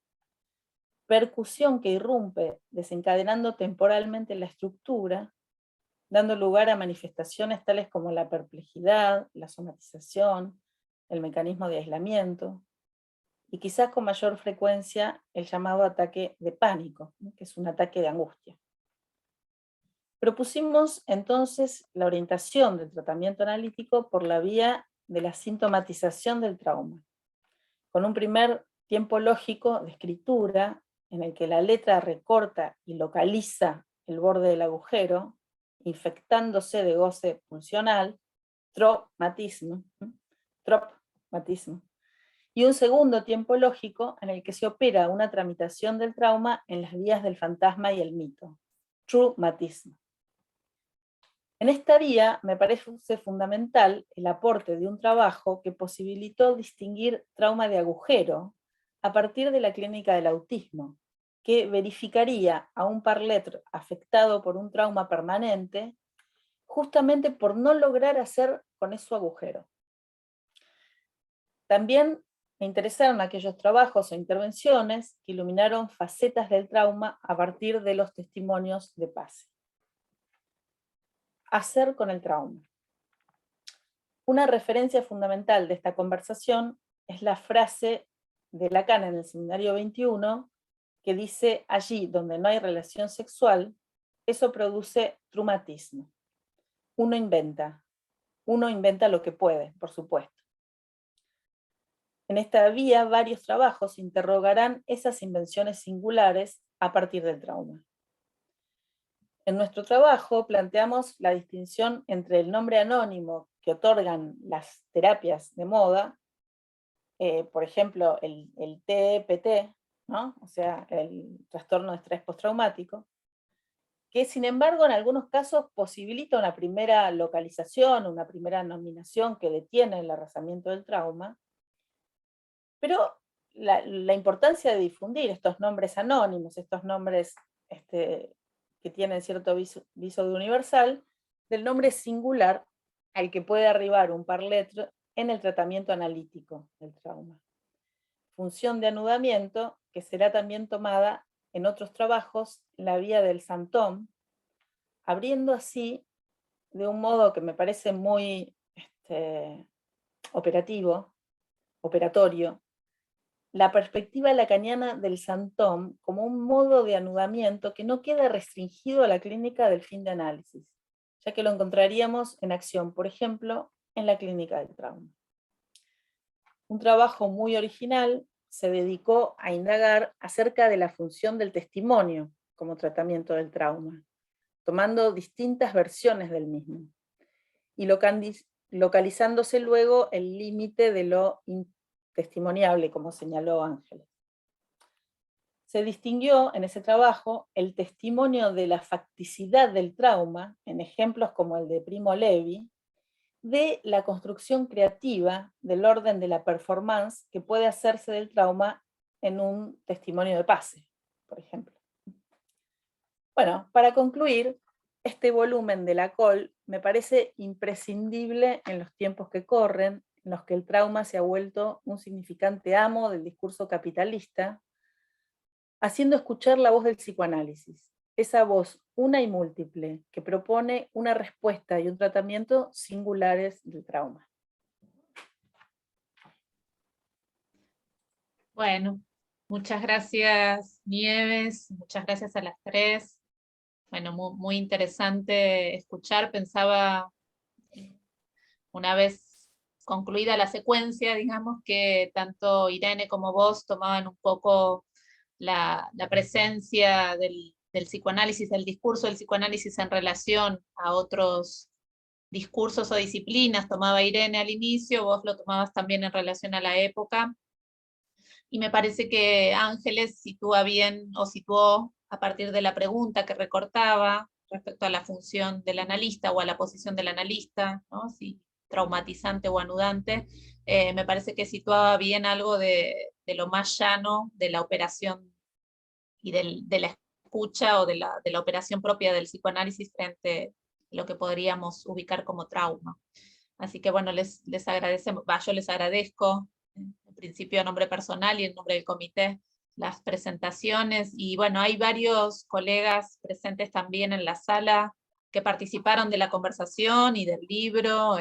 percusión que irrumpe desencadenando temporalmente la estructura, dando lugar a manifestaciones tales como la perplejidad, la somatización, el mecanismo de aislamiento, y quizás con mayor frecuencia el llamado ataque de pánico, que es un ataque de angustia. Propusimos entonces la orientación del tratamiento analítico por la vía de la sintomatización del trauma, con un primer tiempo lógico de escritura en el que la letra recorta y localiza el borde del agujero, infectándose de goce pulsional, tromatismo, y un segundo tiempo lógico en el que se opera una tramitación del trauma en las vías del fantasma y el mito, trumatismo. En esta vía me parece fundamental el aporte de un trabajo que posibilitó distinguir trauma de agujero a partir de la clínica del autismo, que verificaría a un parlet afectado por un trauma permanente justamente por no lograr hacer con eso agujero. También me interesaron aquellos trabajos o intervenciones que iluminaron facetas del trauma a partir de los testimonios de Pase. Hacer con el trauma. Una referencia fundamental de esta conversación es la frase de Lacan en el Seminario 21, que dice: allí donde no hay relación sexual, eso produce traumatismo. Uno inventa lo que puede, por supuesto. En esta vía, varios trabajos interrogarán esas invenciones singulares a partir del trauma. En nuestro trabajo planteamos la distinción entre el nombre anónimo que otorgan las terapias de moda, por ejemplo, el TEPT, ¿no? O sea, el trastorno de estrés postraumático, que sin embargo en algunos casos posibilita una primera localización, una primera nominación que detiene el arrasamiento del trauma, pero la importancia de difundir estos nombres anónimos, estos nombres que tienen cierto viso de universal, del nombre singular al que puede arribar un parlet en el tratamiento analítico del trauma. Función de anudamiento que será también tomada en otros trabajos en la vía del Santón, abriendo así, de un modo que me parece muy operatorio, la perspectiva lacaniana del Santón como un modo de anudamiento que no queda restringido a la clínica del fin de análisis, ya que lo encontraríamos en acción, por ejemplo, en la clínica del trauma. Un trabajo muy original se dedicó a indagar acerca de la función del testimonio como tratamiento del trauma, tomando distintas versiones del mismo, y localizándose luego el límite de lo testimoniable, como señaló Ángeles. Se distinguió en ese trabajo el testimonio de la facticidad del trauma, en ejemplos como el de Primo Levi, de la construcción creativa del orden de la performance que puede hacerse del trauma en un testimonio de Pase, por ejemplo. Bueno, para concluir, este volumen de la COL me parece imprescindible en los tiempos que corren, en los que el trauma se ha vuelto un significante amo del discurso capitalista, haciendo escuchar la voz del psicoanálisis, esa voz una y múltiple que propone una respuesta y un tratamiento singulares del trauma. Bueno, muchas gracias Nieves, muchas gracias a las tres. Bueno, muy interesante escuchar. Pensaba, una vez concluida la secuencia, digamos, que tanto Irene como vos tomaban un poco la presencia del psicoanálisis, del discurso del psicoanálisis en relación a otros discursos o disciplinas. Tomaba Irene al inicio, vos lo tomabas también en relación a la época, y me parece que Ángeles sitúa bien, o situó a partir de la pregunta que recortaba respecto a la función del analista o a la posición del analista, ¿no? Si traumatizante o anudante, me parece que situaba bien algo de lo más llano de la operación y de la escucha o de la operación propia del psicoanálisis frente lo que podríamos ubicar como trauma. Así que bueno, les agradecemos, yo les agradezco, en principio a nombre personal y en nombre del comité, las presentaciones, y bueno, hay varios colegas presentes también en la sala que participaron de la conversación y del libro.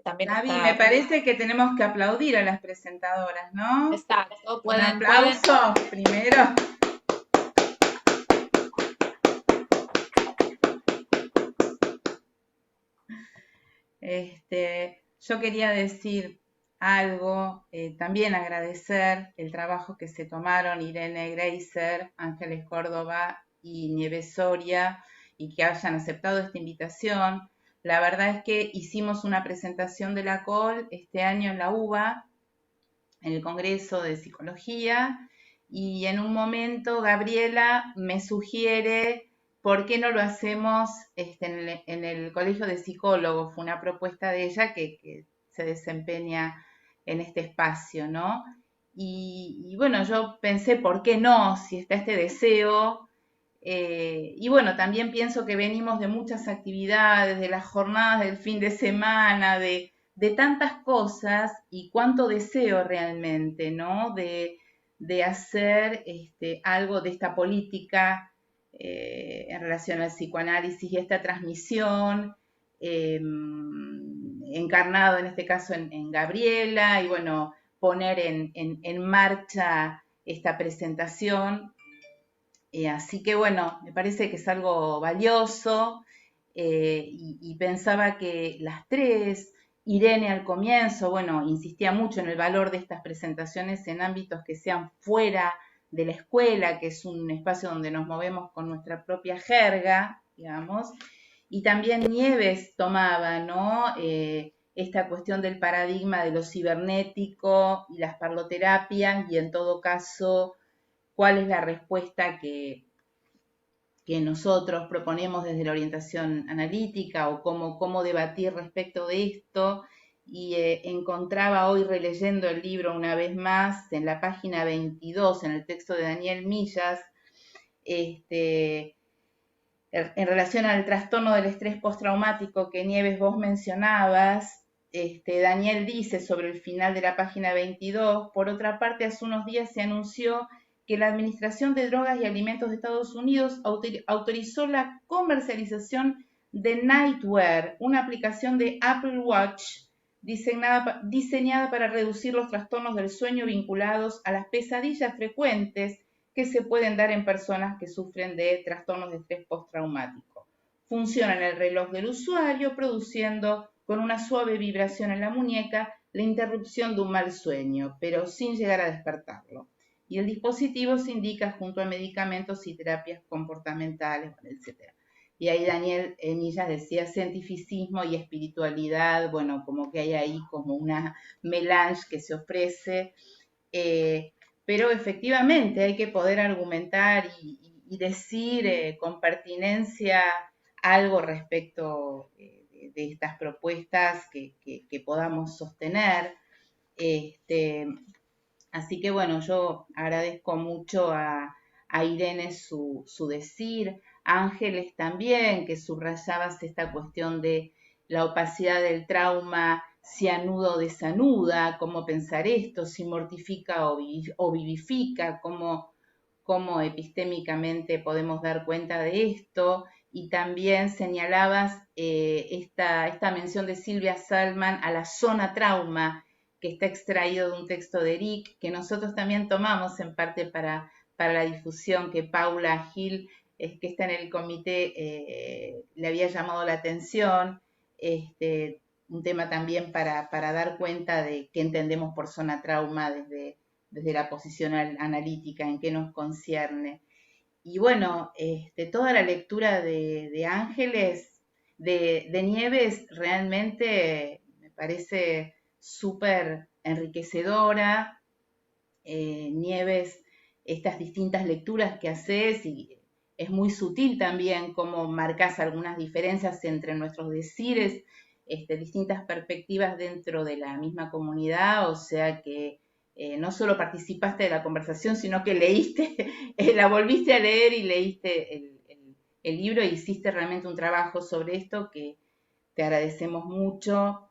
También Gaby, está... me parece que tenemos que aplaudir a las presentadoras, ¿no? Exacto, Un aplauso primero. Yo quería decir algo, también agradecer el trabajo que se tomaron Irene Greiser, Ángeles Córdoba y Nieves Soria, y que hayan aceptado esta invitación. La verdad es que hicimos una presentación de la COL este año en la UBA, en el Congreso de Psicología, y en un momento Gabriela me sugiere ¿por qué no lo hacemos en el Colegio de Psicólogos? Fue una propuesta de ella que se desempeña en este espacio, ¿no? Y bueno, yo pensé, ¿por qué no? Si está este deseo. Y bueno, también pienso que venimos de muchas actividades, de las jornadas del fin de semana, de tantas cosas, y cuánto deseo realmente, ¿no? De hacer algo de esta política en relación al psicoanálisis y esta transmisión, encarnado en este caso en Gabriela, y bueno, poner en marcha esta presentación. Así que bueno, me parece que es algo valioso, y pensaba que las tres, Irene al comienzo, bueno, insistía mucho en el valor de estas presentaciones en ámbitos que sean fuera de la escuela, que es un espacio donde nos movemos con nuestra propia jerga, digamos, y también Nieves tomaba, ¿no? Esta cuestión del paradigma de lo cibernético y las parloterapias, y en todo caso, cuál es la respuesta que nosotros proponemos desde la orientación analítica, o cómo debatir respecto de esto. Y encontraba hoy, releyendo el libro una vez más, en la página 22, en el texto de Daniel Millas, en relación al trastorno del estrés postraumático que Nieves vos mencionabas. Daniel dice sobre el final de la página 22, por otra parte, hace unos días se anunció que la Administración de Drogas y Alimentos de Estados Unidos autorizó la comercialización de Nightwear, una aplicación de Apple Watch diseñada para reducir los trastornos del sueño vinculados a las pesadillas frecuentes que se pueden dar en personas que sufren de trastornos de estrés postraumático. Funciona en el reloj del usuario, produciendo con una suave vibración en la muñeca la interrupción de un mal sueño, pero sin llegar a despertarlo. Y el dispositivo se indica junto a medicamentos y terapias comportamentales, etc. Y ahí Daniel Millas decía cientificismo y espiritualidad, bueno, como que hay ahí como una melange que se ofrece, pero efectivamente hay que poder argumentar y decir con pertinencia algo respecto de estas propuestas que podamos sostener. Así que bueno, yo agradezco mucho a Irene su decir, a Ángeles también, que subrayabas esta cuestión de la opacidad del trauma, si anuda o desanuda, cómo pensar esto, si mortifica o vivifica, cómo epistémicamente podemos dar cuenta de esto. Y también señalabas esta mención de Silvia Salman a la zona trauma, que está extraído de un texto de Eric, que nosotros también tomamos en parte para la difusión, que Paula Gil, que está en el comité, le había llamado la atención, un tema también para dar cuenta de qué entendemos por zona trauma desde la posición analítica, en qué nos concierne. Y bueno, toda la lectura de Ángeles, de Nieves, realmente me parece súper enriquecedora. Nieves, estas distintas lecturas que haces, y es muy sutil también cómo marcas algunas diferencias entre nuestros decires, distintas perspectivas dentro de la misma comunidad, o sea que no solo participaste de la conversación, sino que leíste, la volviste a leer y leíste el libro e hiciste realmente un trabajo sobre esto que te agradecemos mucho.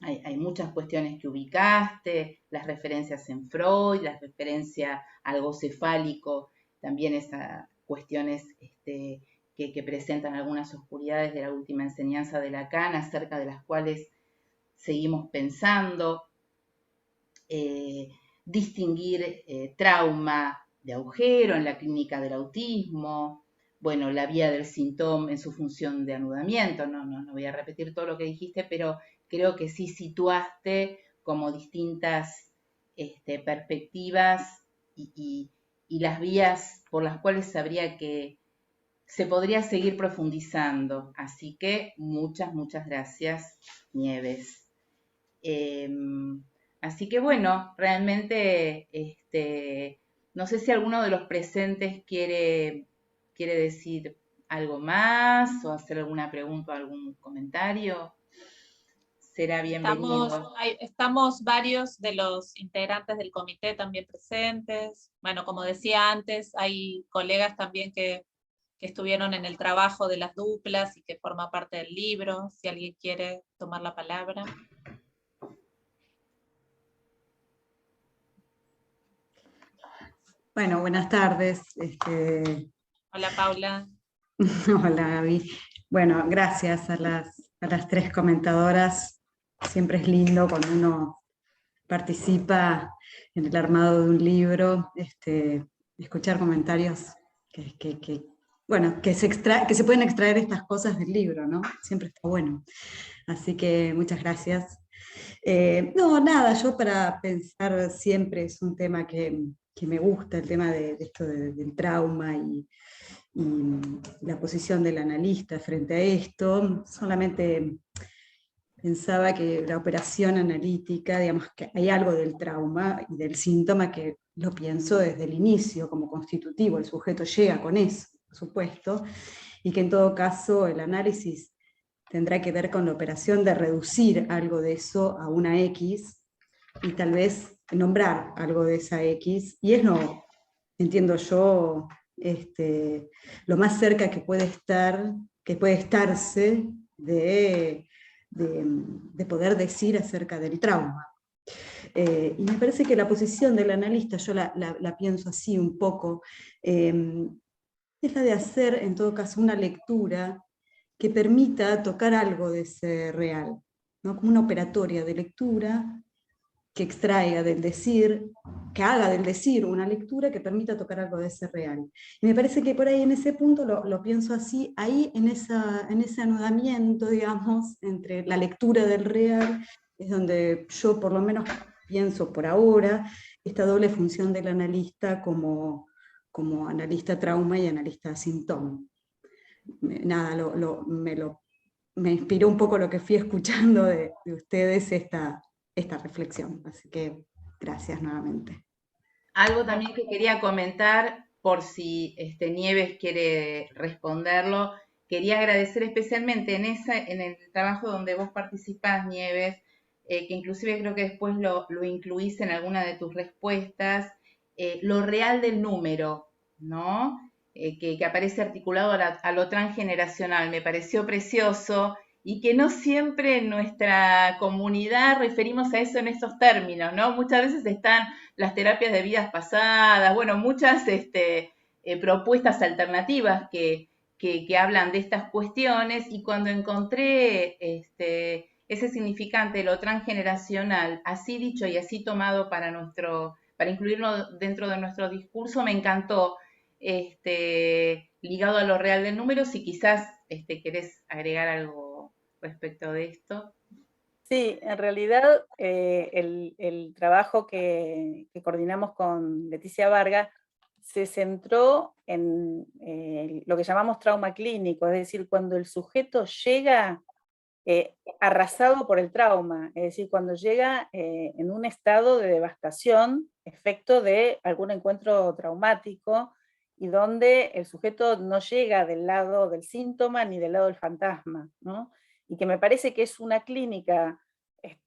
Hay muchas cuestiones que ubicaste, las referencias en Freud, la referencia al goce fálico, también esas cuestiones que presentan algunas oscuridades de la última enseñanza de Lacan, acerca de las cuales seguimos pensando. Distinguir trauma de agujero en la clínica del autismo, bueno, la vía del síntoma en su función de anudamiento, no voy a repetir todo lo que dijiste, pero creo que sí situaste como distintas perspectivas y las vías por las cuales se podría seguir profundizando. Así que muchas gracias, Nieves. Así que bueno, realmente no sé si alguno de los presentes quiere decir algo más o hacer alguna pregunta o algún comentario. Será bienvenido. Estamos varios de los integrantes del comité también presentes. Bueno, como decía antes, hay colegas también que estuvieron en el trabajo de las duplas y que forma parte del libro, si alguien quiere tomar la palabra. Bueno, buenas tardes. Hola, Paula. Hola, Gaby. Bueno, gracias a las tres comentadoras. Siempre es lindo cuando uno participa en el armado de un libro, escuchar comentarios que se pueden extraer estas cosas del libro, ¿no? Siempre está bueno. Así que muchas gracias. No, nada, yo para pensar siempre es un tema que me gusta, el tema de esto del trauma y la posición del analista frente a esto. Solamente pensaba que la operación analítica, digamos que hay algo del trauma y del síntoma que lo pienso desde el inicio como constitutivo, el sujeto llega con eso, por supuesto, y que en todo caso el análisis tendrá que ver con la operación de reducir algo de eso a una X y tal vez nombrar algo de esa X, y es lo, entiendo yo, lo más cerca que puede estarse de poder decir acerca del trauma. Y me parece que la posición del analista, yo la pienso así un poco, es la de hacer en todo caso una lectura que permita tocar algo de ese real, ¿no? Como una operatoria de lectura que extraiga del decir, que haga del decir una lectura que permita tocar algo de ese real. Y me parece que por ahí en ese punto lo pienso así, ahí en ese anudamiento, digamos, entre la lectura del real, es donde yo por lo menos pienso por ahora esta doble función del analista como analista trauma y analista síntoma. Nada, me inspiró un poco lo que fui escuchando de ustedes esta reflexión, así que gracias nuevamente. Algo también que quería comentar, por si Nieves quiere responderlo, quería agradecer especialmente en el trabajo donde vos participás, Nieves, que inclusive creo que después lo incluís en alguna de tus respuestas, lo real del número, ¿no? Que aparece articulado a lo transgeneracional. Me pareció precioso y que no siempre en nuestra comunidad referimos a eso en esos términos, ¿no? Muchas veces están las terapias de vidas pasadas, bueno, muchas propuestas alternativas que hablan de estas cuestiones, y cuando encontré ese significante de lo transgeneracional, así dicho y así tomado para incluirlo dentro de nuestro discurso, me encantó, ligado a lo real del número. Si quizás querés agregar algo respecto de esto. Sí, en realidad el trabajo que coordinamos con Leticia Varga se centró en lo que llamamos trauma clínico, es decir, cuando el sujeto llega arrasado por el trauma, es decir, cuando llega en un estado de devastación, efecto de algún encuentro traumático, y donde el sujeto no llega del lado del síntoma ni del lado del fantasma, ¿no? Y que me parece que es una clínica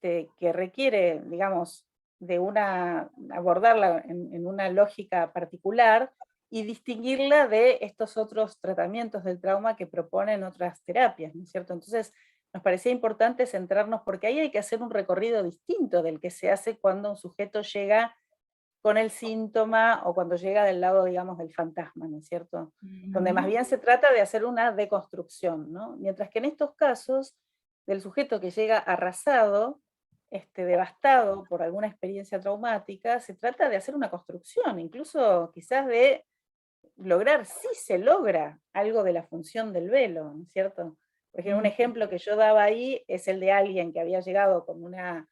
que requiere, digamos, abordarla en una lógica particular, y distinguirla de estos otros tratamientos del trauma que proponen otras terapias, ¿no es cierto? Entonces, nos parecía importante centrarnos, porque ahí hay que hacer un recorrido distinto del que se hace cuando un sujeto llega con el síntoma o cuando llega del lado, digamos, del fantasma, ¿no es cierto? Donde más bien se trata de hacer una deconstrucción, ¿no? Mientras que en estos casos, del sujeto que llega arrasado, devastado por alguna experiencia traumática, se trata de hacer una construcción, incluso quizás de lograr, sí se logra algo de la función del velo, ¿no es cierto? Por ejemplo, un ejemplo que yo daba ahí es el de alguien que había llegado con una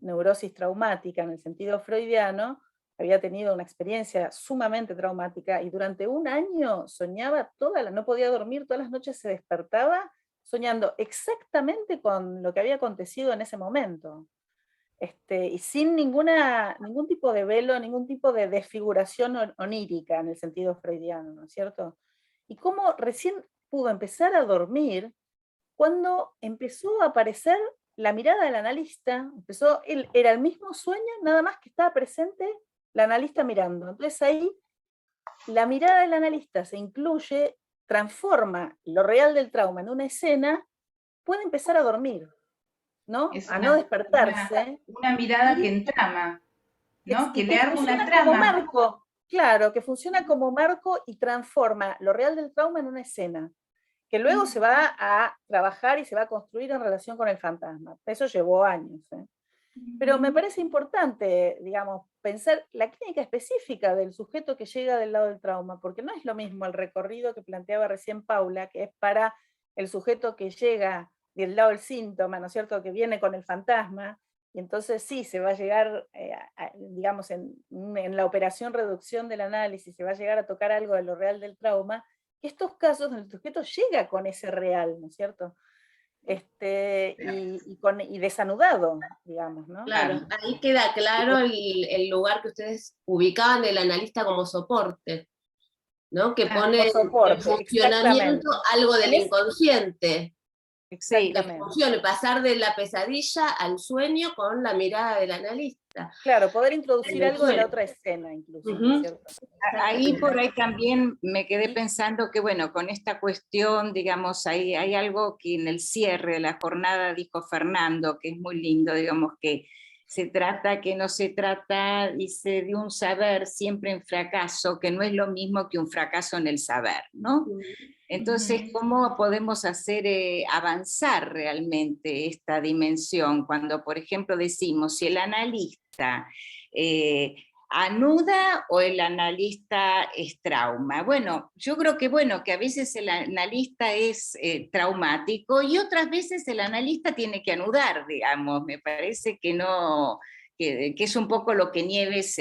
neurosis traumática en el sentido freudiano, había tenido una experiencia sumamente traumática y durante un año soñaba no podía dormir, todas las noches se despertaba soñando exactamente con lo que había acontecido en ese momento. Y sin ningún tipo de velo, ningún tipo de desfiguración onírica en el sentido freudiano, ¿no es cierto? Y cómo recién pudo empezar a dormir cuando empezó a aparecer la mirada del analista, era el mismo sueño, nada más que estaba presente la analista mirando. Entonces ahí la mirada del analista se incluye, transforma lo real del trauma en una escena, puede empezar a dormir, ¿no? A no despertarse. Una mirada que entrama, ¿no? Que le arma una trama. Como marco, claro, que funciona como marco y transforma lo real del trauma en una escena, que luego se va a trabajar y se va a construir en relación con el fantasma. Eso llevó años. Pero me parece importante, digamos, pensar la clínica específica del sujeto que llega del lado del trauma, porque no es lo mismo el recorrido que planteaba recién Paula, que es para el sujeto que llega del lado del síntoma, ¿no es cierto?, que viene con el fantasma, y entonces sí, se va a llegar, digamos, en la operación reducción del análisis, se va a llegar a tocar algo de lo real del trauma, estos casos donde el sujeto llega con ese real, ¿no es cierto?, y desanudado, digamos, ¿no? Claro, ahí queda claro el lugar que ustedes ubicaban del analista como soporte, ¿no? Que pone en funcionamiento algo del inconsciente. Exactamente. Que funcione, pasar de la pesadilla al sueño con la mirada del analista. Claro, poder introducir algo de la otra escena, incluso. ¿Cierto? Ahí por ahí también me quedé pensando que, bueno, con esta cuestión, digamos, hay algo que en el cierre de la jornada dijo Fernando, que es muy lindo, digamos, que no se trata, dice, de un saber siempre en fracaso, que no es lo mismo que un fracaso en el saber, ¿no? Entonces, ¿cómo podemos hacer avanzar realmente esta dimensión? Cuando, por ejemplo, decimos, si el analista anuda o el analista es trauma. Bueno, yo creo que a veces el analista es traumático y otras veces el analista tiene que anudar, digamos. Me parece que no, que es un poco lo que Nieves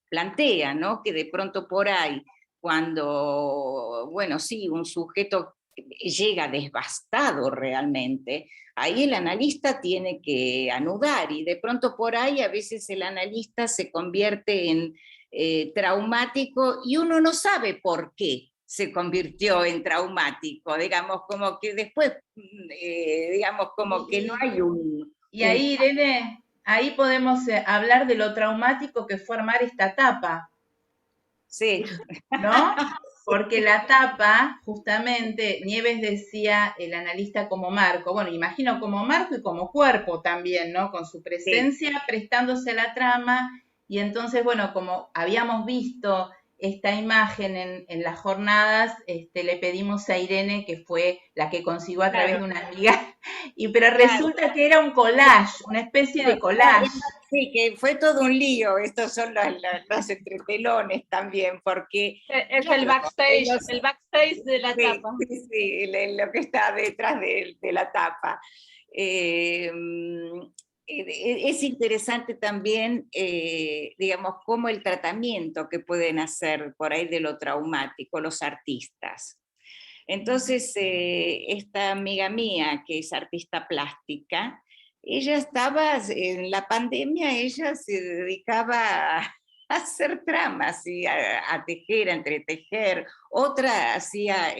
plantea, ¿no? Que de pronto por ahí, cuando, bueno, sí, un sujeto llega devastado realmente, ahí el analista tiene que anudar y de pronto por ahí a veces el analista se convierte en traumático y uno no sabe por qué se convirtió en traumático, digamos, como que después, digamos, como que no hay un... Y ahí, Irene, ahí podemos hablar de lo traumático que fue armar esta tapa. Sí. ¿No? Porque la tapa, justamente, Nieves decía el analista como marco, bueno, imagino como marco y como cuerpo también, ¿no? Con su presencia, sí, prestándose a la trama, y entonces, bueno, como habíamos visto esta imagen en las jornadas, le pedimos a Irene, que fue la que consiguió a través de una amiga, pero resulta que era un collage, una especie de collage. Sí, que fue todo un lío, estos son los entretelones también, porque... Es el backstage de la tapa. Sí, lo que está detrás de la tapa. Es interesante también, digamos, cómo el tratamiento que pueden hacer por ahí de lo traumático los artistas. Entonces, esta amiga mía, que es artista plástica, ella estaba, en la pandemia, ella se dedicaba a hacer tramas, y a tejer, a entretejer. Otra hacía,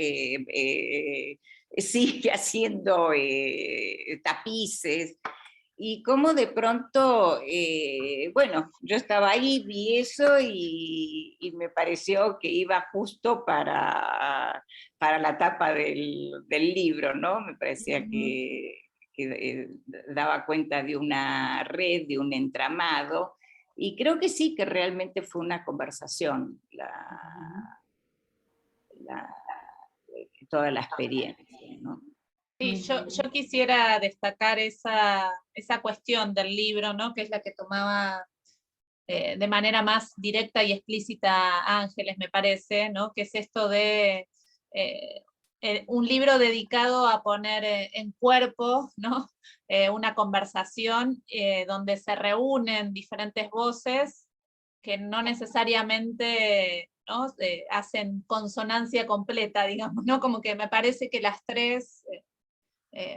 sigue haciendo tapices. y cómo de pronto, bueno, yo estaba ahí, vi eso y me pareció que iba justo para la tapa del libro, ¿no? Me parecía que daba cuenta de una red, de un entramado, y creo que sí, que realmente fue una conversación toda la experiencia, ¿no? Sí, yo quisiera destacar esa cuestión del libro, ¿no? Que es la que tomaba de manera más directa y explícita Ángeles, me parece, ¿no? Que es esto de un libro dedicado a poner en cuerpo, ¿no? Una conversación donde se reúnen diferentes voces que no necesariamente, ¿no? Hacen consonancia completa, digamos, ¿no? Como que me parece que las tres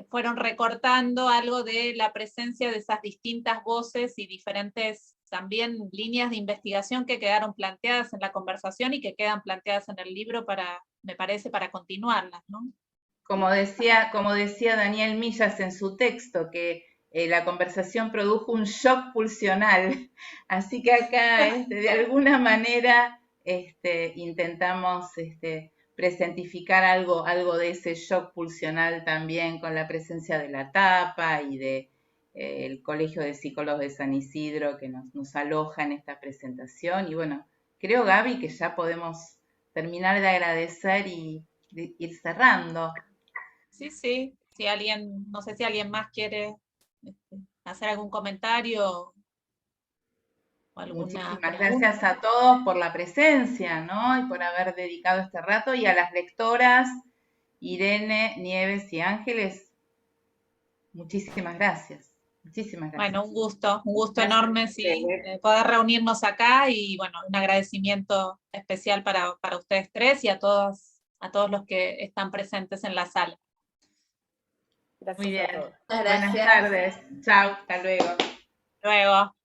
fueron recortando algo de la presencia de esas distintas voces y diferentes también líneas de investigación que quedaron planteadas en la conversación y que quedan planteadas en el libro para, me parece, para continuarlas, ¿no? Como decía Daniel Millas en su texto, que la conversación produjo un shock pulsional. Así que acá, de alguna manera, intentamos presentificar algo de ese shock pulsional también con la presencia de la tapa y de el Colegio de Psicólogos de San Isidro que nos aloja en esta presentación. Y bueno, creo, Gaby, que ya podemos terminar de agradecer y de ir cerrando. Sí, si alguien, no sé si alguien más quiere hacer algún comentario o alguna Muchísimas pregunta. gracias a todos por la presencia, ¿no? Y por haber dedicado este rato, y a las lectoras Irene, Nieves y Ángeles, muchísimas gracias. Muchísimas gracias. Bueno, un gusto Gracias enorme, a sí, ustedes. poder reunirnos acá y bueno, un agradecimiento especial para ustedes tres y a todos los que están presentes en la sala. Gracias Muy bien. a todos. Buenas Gracias. tardes. Chao, hasta luego. Luego.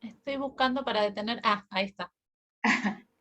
Estoy buscando para detener. Ah, ahí está.